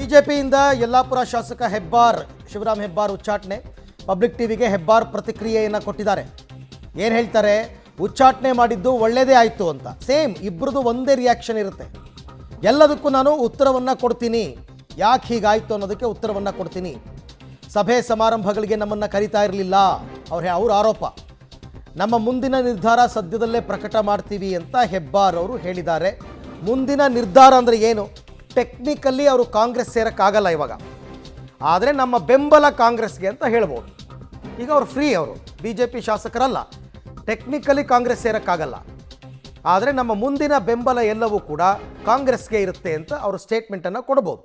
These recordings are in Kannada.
ಬಿಜೆಪಿಯಿಂದ ಯಲ್ಲಾಪುರ ಶಾಸಕ ಹೆಬ್ಬಾರ್ ಶಿವರಾಮ್ ಹೆಬ್ಬಾರ್ ಉಚ್ಚಾಟನೆ ಪಬ್ಲಿಕ್ ಟಿವಿಗೆ ಹೆಬ್ಬಾರ್ ಪ್ರತಿಕ್ರಿಯೆಯನ್ನು ಕೊಟ್ಟಿದ್ದಾರೆ. ಏನು ಹೇಳ್ತಾರೆ? ಉಚ್ಚಾಟನೆ ಮಾಡಿದ್ದು ಒಳ್ಳೆಯದೇ ಆಯಿತು ಅಂತ. ಸೇಮ್ ಇಬ್ಬರದು ಒಂದೇ ರಿಯಾಕ್ಷನ್ ಇರುತ್ತೆ. ಎಲ್ಲದಕ್ಕೂ ನಾನು ಉತ್ತರವನ್ನು ಕೊಡ್ತೀನಿ, ಯಾಕೆ ಹೀಗಾಯಿತು ಅನ್ನೋದಕ್ಕೆ ಉತ್ತರವನ್ನು ಕೊಡ್ತೀನಿ. ಸಭೆ ಸಮಾರಂಭಗಳಿಗೆ ನಮ್ಮನ್ನು ಕರೀತಾ ಇರಲಿಲ್ಲ ಅವ್ರ ಆರೋಪ. ನಮ್ಮ ಮುಂದಿನ ನಿರ್ಧಾರ ಸದ್ಯದಲ್ಲೇ ಪ್ರಕಟ ಮಾಡ್ತೀವಿ ಅಂತ ಹೆಬ್ಬಾರ್ ಅವರು ಹೇಳಿದ್ದಾರೆ. ಮುಂದಿನ ನಿರ್ಧಾರ ಅಂದರೆ ಏನು? ಟೆಕ್ನಿಕಲಿ ಅವರು ಕಾಂಗ್ರೆಸ್ ಸೇರೋಕ್ಕಾಗಲ್ಲ ಇವಾಗ, ಆದರೆ ನಮ್ಮ ಬೆಂಬಲ ಕಾಂಗ್ರೆಸ್ಗೆ ಅಂತ ಹೇಳ್ಬೋದು. ಈಗ ಅವರು ಫ್ರೀ, ಅವರು ಬಿ ಜೆ ಪಿ ಶಾಸಕರಲ್ಲ, ಟೆಕ್ನಿಕಲಿ ಕಾಂಗ್ರೆಸ್ ಸೇರೋಕ್ಕಾಗಲ್ಲ, ಆದರೆ ನಮ್ಮ ಮುಂದಿನ ಬೆಂಬಲ ಎಲ್ಲವೂ ಕೂಡ ಕಾಂಗ್ರೆಸ್ಗೆ ಇರುತ್ತೆ ಅಂತ ಅವರು ಸ್ಟೇಟ್ಮೆಂಟನ್ನು ಕೊಡ್ಬೋದು.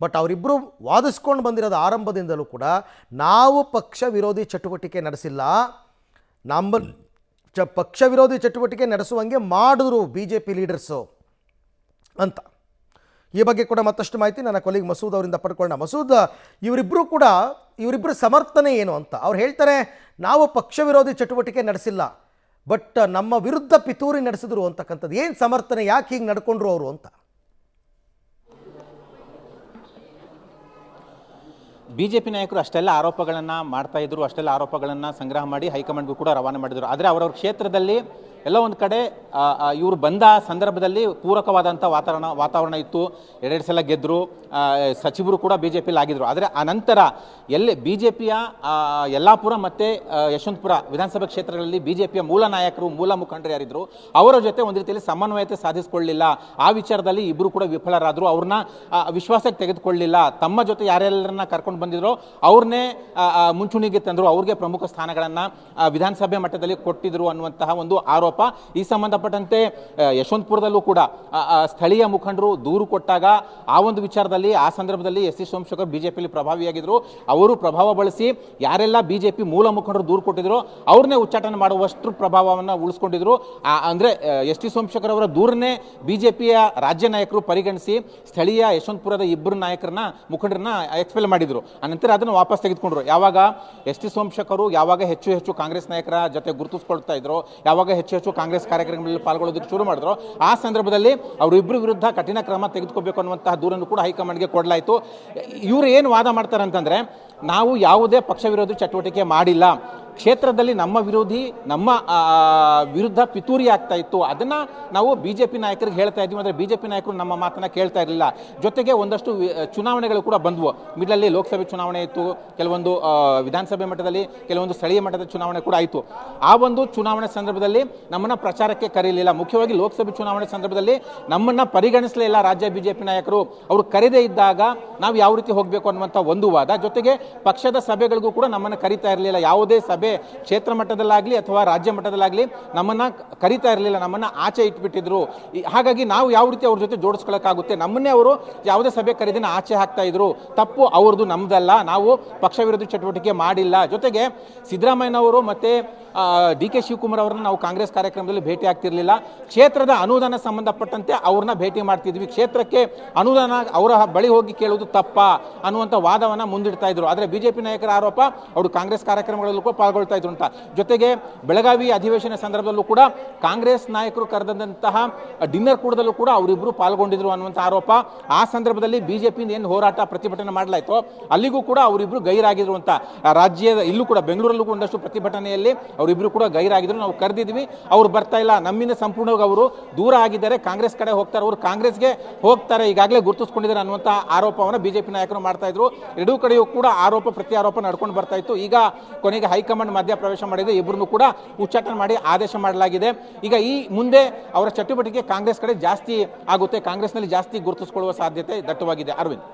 ಬಟ್ ಅವರಿಬ್ಬರು ವಾದಿಸ್ಕೊಂಡು ಬಂದಿರೋದು ಆರಂಭದಿಂದಲೂ ಕೂಡ ನಾವು ಪಕ್ಷ ವಿರೋಧಿ ಚಟುವಟಿಕೆ ನಡೆಸಿಲ್ಲ, ನಮ್ಮ ಪಕ್ಷ ವಿರೋಧಿ ಚಟುವಟಿಕೆ ನಡೆಸುವಂಗೆ ಮಾಡಿದ್ರು ಬಿ ಜೆ ಪಿ ಲೀಡರ್ಸು ಅಂತ. ಈ ಬಗ್ಗೆ ಕೂಡ ಮತ್ತಷ್ಟು ಮಾಹಿತಿ ನನ್ನ ಕೊಲೀಗ್ ಮಸೂದ್ ಅವರಿಂದ ಪಡ್ಕೊಳ್ಳೋಣ. ಮಸೂದ್, ಇವರಿಬ್ಬರ ಸಮರ್ಥನೆ ಏನು ಅಂತ ಅವ್ರು ಹೇಳ್ತಾರೆ. ನಾವು ಪಕ್ಷ ವಿರೋಧಿ ಚಟುವಟಿಕೆ ನಡೆಸಿಲ್ಲ, ಬಟ್ ನಮ್ಮ ವಿರುದ್ಧ ಪಿತೂರಿ ನಡೆಸಿದ್ರು ಅಂತಕ್ಕಂಥದ್ದು. ಏನು ಸಮರ್ಥನೆ? ಯಾಕೆ ಹೀಗೆ ನಡ್ಕೊಂಡ್ರು ಅವರು ಅಂತ? ಬಿಜೆಪಿ ನಾಯಕರು ಅಷ್ಟೆಲ್ಲ ಆರೋಪಗಳನ್ನು ಮಾಡ್ತಾ ಇದ್ರು, ಅಷ್ಟೆಲ್ಲ ಆರೋಪಗಳನ್ನು ಸಂಗ್ರಹ ಮಾಡಿ ಹೈಕಮಾಂಡ್ಗೂ ಕೂಡ ರವಾನೆ ಮಾಡಿದರು. ಆದರೆ ಅವರವ್ರ ಕ್ಷೇತ್ರದಲ್ಲಿ ಎಲ್ಲ ಒಂದು ಕಡೆ ಇವರು ಬಂದ ಸಂದರ್ಭದಲ್ಲಿ ಪೂರಕವಾದಂಥ ವಾತಾವರಣ ಇತ್ತು. ಎರಡೆರಡು ಸಲ ಗೆದ್ದರು, ಸಚಿವರು ಕೂಡ ಬಿ ಜೆ ಪಿಯಲ್ಲಿ ಆಗಿದ್ದರು. ಆದರೆ ಅನಂತರ ಎಲ್ಲಿ ಬಿ ಜೆ ಪಿಯ ಯಲ್ಲಾಪುರ ಮತ್ತು ಯಶವಂತಪುರ ವಿಧಾನಸಭಾ ಕ್ಷೇತ್ರಗಳಲ್ಲಿ ಬಿ ಜೆ ಪಿಯ ಮೂಲ ನಾಯಕರು, ಮೂಲ ಮುಖಂಡರು ಯಾರಿದ್ರು, ಅವರ ಜೊತೆ ಒಂದು ರೀತಿಯಲ್ಲಿ ಸಮನ್ವಯತೆ ಸಾಧಿಸಿಕೊಳ್ಳಲಿಲ್ಲ. ಆ ವಿಚಾರದಲ್ಲಿ ಇಬ್ಬರು ಕೂಡ ವಿಫಲರಾದರು. ಅವ್ರನ್ನ ವಿಶ್ವಾಸಕ್ಕೆ ತೆಗೆದುಕೊಳ್ಳಲಿಲ್ಲ. ತಮ್ಮ ಜೊತೆ ಯಾರೆಲ್ಲರನ್ನ ಕರ್ಕೊಂಡು ಬಂದಿದ್ರು ಅವ್ರನ್ನೇ ಮುಂಚೂಣಿಗೆ ತಂದರು, ಅವ್ರಿಗೆ ಪ್ರಮುಖ ಸ್ಥಾನಗಳನ್ನು ವಿಧಾನಸಭೆ ಮಟ್ಟದಲ್ಲಿ ಕೊಟ್ಟಿದ್ರು ಅನ್ನುವಂತಹ ಒಂದು ಆರೋಪ. ಈ ಸಂಬಂಧಪಟ್ಟಂತೆ ಯಶವಂತಪುರದಲ್ಲೂ ಕೂಡ ಸ್ಥಳೀಯ ಮುಖಂಡರು ದೂರು ಕೊಟ್ಟಾಗ ಆ ಒಂದು ವಿಚಾರದಲ್ಲಿ ಆ ಸಂದರ್ಭದಲ್ಲಿ ಎಸ್ ಟಿ ಸೋಮಶೇಖರ್ ಬಿಜೆಪಿಯಲ್ಲಿ ಪ್ರಭಾವಿಯಾಗಿದ್ದರು. ಅವರು ಪ್ರಭಾವ ಬಳಸಿ ಯಾರೆಲ್ಲ ಬಿಜೆಪಿ ಮೂಲ ಮುಖಂಡರು ದೂರು ಕೊಟ್ಟಿದ್ರು ಅವ್ರನ್ನೇ ಉಚ್ಚಾಟನೆ ಮಾಡುವಷ್ಟು ಪ್ರಭಾವವನ್ನು ಉಳಿಸ್ಕೊಂಡಿದ್ರು. ಅಂದರೆ ಎಸ್ ಟಿ ಸೋಮಶೇಖರ್ ಅವರ ದೂರನ್ನೇ ಬಿಜೆಪಿಯ ರಾಜ್ಯ ನಾಯಕರು ಪರಿಗಣಿಸಿ ಸ್ಥಳೀಯ ಯಶವಂತಪುರದ ಇಬ್ಬರು ಮುಖಂಡರನ್ನ ಎಕ್ಸ್ಪೆಲ್ ಮಾಡಿದ್ರು. ಅನಂತರ ಅದನ್ನು ವಾಪಸ್ ತೆಗೆದುಕೊಂಡ್ರು. ಯಾವಾಗ ಎಸ್ ಟಿ ಸೋಮಶೇಖರ್ ಯಾವಾಗ ಹೆಚ್ಚು ಕಾಂಗ್ರೆಸ್ ನಾಯಕರ ಜೊತೆ ಗುರುತಿಸ್ಕೊಳ್ತಾ ಇದ್ರು, ಯಾವಾಗ ಹೆಚ್ಚು ಕಾಂಗ್ರೆಸ್ ಕಾರ್ಯಕ್ರಮಗಳಲ್ಲಿ ಪಾಲ್ಗೊಳ್ಳೋದಕ್ಕೆ ಶುರು ಮಾಡಿದ್ರು, ಆ ಸಂದರ್ಭದಲ್ಲಿ ಅವರಿಬ್ಬರ ವಿರುದ್ಧ ಕಠಿಣ ಕ್ರಮ ತೆಗೆದುಕೋಬೇಕು ಅನ್ನುವಂತಹ ದೂರನ್ನು ಕೂಡ ಹೈಕಮಾಂಡ್ಗೆ ಕೊಡಲಾಯಿತು. ಇವರು ಏನು ವಾದ ಮಾಡ್ತಾರೆ ಅಂತಂದರೆ, ನಾವು ಯಾವುದೇ ಪಕ್ಷ ವಿರೋಧಿ ಚಟುವಟಿಕೆ ಮಾಡಿಲ್ಲ, ಕ್ಷೇತ್ರದಲ್ಲಿ ನಮ್ಮ ವಿರುದ್ಧ ಪಿತೂರಿ ಆಗ್ತಾ ಇತ್ತು, ಅದನ್ನು ನಾವು ಬಿ ಜೆ ಪಿ ನಾಯಕರಿಗೆ ಹೇಳ್ತಾ ಇದ್ವಿ. ಆದರೆ ಬಿ ಜೆ ಪಿ ನಾಯಕರು ನಮ್ಮ ಮಾತನ್ನು ಕೇಳ್ತಾ ಇರಲಿಲ್ಲ. ಜೊತೆಗೆ ಒಂದಷ್ಟು ಚುನಾವಣೆಗಳು ಕೂಡ ಬಂದವು. ಮಿಡ್ಲಲ್ಲಿ ಲೋಕಸಭೆ ಚುನಾವಣೆ ಇತ್ತು, ಕೆಲವೊಂದು ವಿಧಾನಸಭೆ ಮಟ್ಟದಲ್ಲಿ ಕೆಲವೊಂದು ಸ್ಥಳೀಯ ಮಟ್ಟದ ಚುನಾವಣೆ ಕೂಡ ಆಯಿತು. ಆ ಒಂದು ಚುನಾವಣೆ ಸಂದರ್ಭದಲ್ಲಿ ನಮ್ಮನ್ನು ಪ್ರಚಾರಕ್ಕೆ ಕರೀಲಿಲ್ಲ. ಮುಖ್ಯವಾಗಿ ಲೋಕಸಭೆ ಚುನಾವಣೆ ಸಂದರ್ಭದಲ್ಲಿ ನಮ್ಮನ್ನು ಪರಿಗಣಿಸಲಿಲ್ಲ ರಾಜ್ಯ ಬಿ ಜೆ ಪಿ ನಾಯಕರು. ಅವರು ಕರೆದೇ ಇದ್ದಾಗ ನಾವು ಯಾವ ರೀತಿ ಹೋಗಬೇಕು ಅನ್ನುವಂಥ ಒಂದು ವಾದ. ಜೊತೆಗೆ ಪಕ್ಷದ ಸಭೆಗಳಿಗೂ ಕೂಡ ನಮ್ಮನ್ನು ಕರೀತಾ ಇರಲಿಲ್ಲ. ಯಾವುದೇ ಸಭೆ ಕ್ಷೇತ್ರ ಮಟ್ಟದಲ್ಲಾಗಲಿ ಅಥವಾ ರಾಜ್ಯ ಮಟ್ಟದಲ್ಲಾಗಲಿ ನಮ್ಮನ್ನು ಕರೀತಾ ಇರಲಿಲ್ಲ, ನಮ್ಮನ್ನು ಆಚೆ ಇಟ್ಬಿಟ್ಟಿದ್ರು. ಹಾಗಾಗಿ ನಾವು ಯಾವ ರೀತಿ ಅವ್ರ ಜೊತೆ ಜೋಡಿಸ್ಕೊಳ್ಳೋಕ್ಕಾಗುತ್ತೆ? ನಮ್ಮನ್ನೇ ಅವರು ಯಾವುದೇ ಸಭೆ ಕರೀದಿನ ಆಚೆ ಹಾಕ್ತಾ ಇದ್ರು. ತಪ್ಪು ಅವ್ರದ್ದು, ನಮ್ದಲ್ಲ. ನಾವು ಪಕ್ಷ ವಿರೋಧಿ ಚಟುವಟಿಕೆ ಮಾಡಿಲ್ಲ. ಜೊತೆಗೆ ಸಿದ್ದರಾಮಯ್ಯನವರು ಮತ್ತು ಡಿ ಕೆ ಶಿವಕುಮಾರ್ ಅವರನ್ನ ನಾವು ಕಾಂಗ್ರೆಸ್ ಕಾರ್ಯಕ್ರಮದಲ್ಲಿ ಭೇಟಿ ಆಗ್ತಿರ್ಲಿಲ್ಲ. ಕ್ಷೇತ್ರದ ಅನುದಾನ ಸಂಬಂಧಪಟ್ಟಂತೆ ಅವ್ರನ್ನ ಭೇಟಿ ಮಾಡ್ತಿದ್ವಿ. ಕ್ಷೇತ್ರಕ್ಕೆ ಅನುದಾನ ಅವರ ಬಳಿ ಹೋಗಿ ಕೇಳುವುದು ತಪ್ಪ ಅನ್ನುವಂಥ ವಾದವನ್ನು ಮುಂದಿಡ್ತಾ ಇದ್ರು. ಆದರೆ ಬಿಜೆಪಿ ನಾಯಕರ ಆರೋಪ ಅವರು ಕಾಂಗ್ರೆಸ್ ಕಾರ್ಯಕ್ರಮಗಳಲ್ಲೂ ಕೂಡ ಪಾಲ್ಗೊಳ್ತಾ ಇದ್ರು ಅಂತ. ಜೊತೆಗೆ ಬೆಳಗಾವಿ ಅಧಿವೇಶನ ಸಂದರ್ಭದಲ್ಲೂ ಕೂಡ ಕಾಂಗ್ರೆಸ್ ನಾಯಕರು ಕರೆದಂತಹ ಡಿನ್ನರ್ ಕೂಡದಲ್ಲೂ ಕೂಡ ಅವರಿಬ್ಬರು ಪಾಲ್ಗೊಂಡಿದ್ರು ಅನ್ನುವಂಥ ಆರೋಪ. ಆ ಸಂದರ್ಭದಲ್ಲಿ ಬಿಜೆಪಿಯಿಂದ ಏನು ಹೋರಾಟ ಪ್ರತಿಭಟನೆ ಮಾಡಲಾಯಿತು ಅಲ್ಲಿಗೂ ಕೂಡ ಅವರಿಬ್ಬರು ಗೈರಾಗಿದ್ರು ಅಂತ. ರಾಜ್ಯದ ಇಲ್ಲೂ ಕೂಡ ಬೆಂಗಳೂರಲ್ಲೂ ಒಂದಷ್ಟು ಪ್ರತಿಭಟನೆಯಲ್ಲಿ ಅವರಿಬ್ಬರು ಕೂಡ ಗೈರಾಗಿದ್ರು. ನಾವು ಕರೆದಿದ್ವಿ, ಅವ್ರು ಬರ್ತಾ ಇಲ್ಲ, ನಮ್ಮಿಂದ ಸಂಪೂರ್ಣವಾಗಿ ಅವರು ದೂರ ಆಗಿದ್ದಾರೆ, ಕಾಂಗ್ರೆಸ್ ಕಡೆ ಹೋಗ್ತಾರೆ, ಅವರು ಕಾಂಗ್ರೆಸ್ಗೆ ಹೋಗ್ತಾರೆ, ಈಗಾಗಲೇ ಗುರುತಿಸ್ಕೊಂಡಿದ್ದಾರೆ ಅನ್ನುವಂಥ ಆರೋಪವನ್ನು ಬಿಜೆಪಿ ನಾಯಕರು ಮಾಡ್ತಾ ಇದ್ರು. ಎರಡೂ ಕಡೆಯೂ ಕೂಡ ಆರೋಪ ಪ್ರತ್ಯಾರೋಪ ನಡ್ಕೊಂಡು ಬರ್ತಾ ಇತ್ತು. ಈಗ ಕೊನೆಗೆ ಹೈಕಮಾಂಡ್ ಮಧ್ಯ ಪ್ರವೇಶ ಮಾಡಿದೆ, ಇಬ್ಬರನ್ನು ಕೂಡ ಉಚ್ಚಾಟನೆ ಮಾಡಿ ಆದೇಶ ಮಾಡಲಾಗಿದೆ. ಈಗ ಈ ಮುಂದೆ ಅವರ ಚಟುವಟಿಕೆ ಕಾಂಗ್ರೆಸ್ ಕಡೆ ಜಾಸ್ತಿ ಆಗುತ್ತೆ, ಕಾಂಗ್ರೆಸ್ನಲ್ಲಿ ಜಾಸ್ತಿ ಗುರುತಿಸಿಕೊಳ್ಳುವ ಸಾಧ್ಯತೆ ದಟ್ಟವಾಗಿದೆ. ಅರವಿಂದ್.